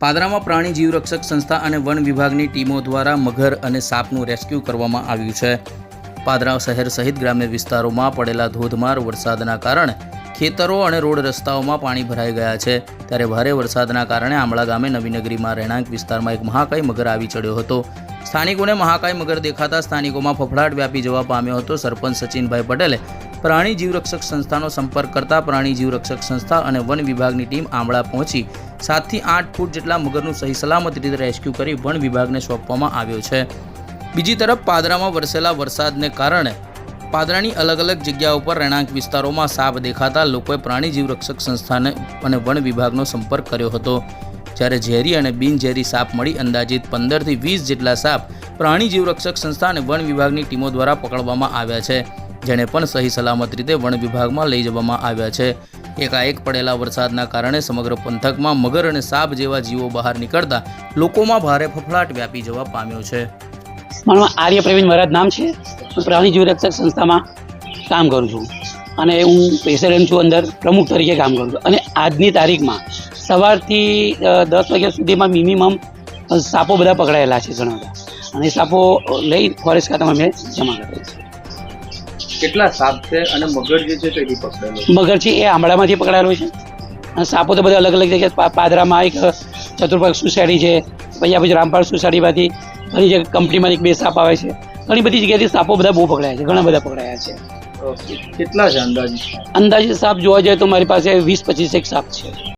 પાદરામાં પ્રાણી જીવરક્ષક સંસ્થા અને વન વિભાગની ટીમો દ્વારા મગર અને સાપનું રેસ્ક્યુ કરવામાં આવ્યું છે। પાદરા શહેર સહિત ગ્રામ્ય વિસ્તારોમાં પડેલા ધોધમાર વરસાદના કારણે ખેતરો અને રોડ રસ્તાઓમાં પાણી ભરાઈ ગયા છે। ત્યારે ભારે વરસાદના કારણે આંબળા ગામે નવીનગરીમાં રહેણાંક વિસ્તારમાં એક મહાકાય મગર આવી ચડ્યો હતો। સ્થાનિકોને મહાકાય મગર દેખાતા સ્થાનિકોમાં ફફડાટ વ્યાપી જવા પામ્યો હતો। સરપંચ સચિનભાઈ પટેલે પ્રાણી જીવરક્ષક સંસ્થાનો સંપર્ક કરતા પ્રાણી જીવરક્ષક સંસ્થા અને વન વિભાગની ટીમ આંબળા પહોંચી 7 થી 8 ફૂટ જેટલા મગરનું સહી સલામત રીતે રેસ્ક્યુ કરી વન વિભાગને સોંપવામાં આવ્યો છે। બીજી તરફ પાદરામાં વરસેલા વરસાદને કારણે પાદરાની અલગ અલગ જગ્યાઓ પર રહેણાંક વિસ્તારોમાં સાપ દેખાતા લોકોએ પ્રાણી જીવરક્ષક સંસ્થાને અને વન વિભાગનો સંપર્ક કર્યો હતો। જ્યારે ઝેરી અને બિનઝેરી સાપ મળી અંદાજિત 15 થી 20 જેટલા સાપ પ્રાણી જીવરક્ષક સંસ્થા અને વન વિભાગની ટીમો દ્વારા પકડવામાં આવ્યા છે, જેને પણ સહી સલામત રીતે વન વિભાગમાં લઈ જવામાં આવ્યા છે। એકાએક પડેલા વરસાદના કારણે સમગ્ર પંથકમાં મગર અને સાપ જેવા જીવો બહાર નીકળતા લોકોમાં ભારે ફફડાટ વ્યાપી જવા પામ્યો છે। મારું આર્ય પ્રવીણ મહારાજ નામ છે। હું પ્રાણી જીવરક્ષક સંસ્થામાં કામ કરું છું અને હું પ્રેસિડેન્ટ છું, અંદર પ્રમુખ તરીકે કામ કરું છું। અને આજની તારીખમાં સવારથી 10 વાગ્યા સુધીમાં મિનિમમ સાપો બધા પકડાયેલા છે ઘણા બધા, અને સાપો લઈ ફોરેસ્ટ ખાતામાં મેં જમા કરેલ છે। કેટલા સાપ છે અને મગર જે છે તે પકડેલો? મગર છે એ આંબળામાંથી પકડાયેલો છે, અને સાપો તો બધા અલગ અલગ જગ્યાએ પાદરામાં એક ચતુર્પગ સોસાયટી છે, પછી રામપાલ સોસાયટીમાંથી ઘણી જગ્યાએ કંપનીમાંથી 2 સાપ આવે છે। ઘણી બધી જગ્યાએથી સાપો બધા બહુ પકડાયા છે, ઘણા બધા પકડાયા છે। કેટલા છે અંદાજિત? અંદાજિત સાપ જોવા જાય તો મારી પાસે 20-25 એક સાપ છે।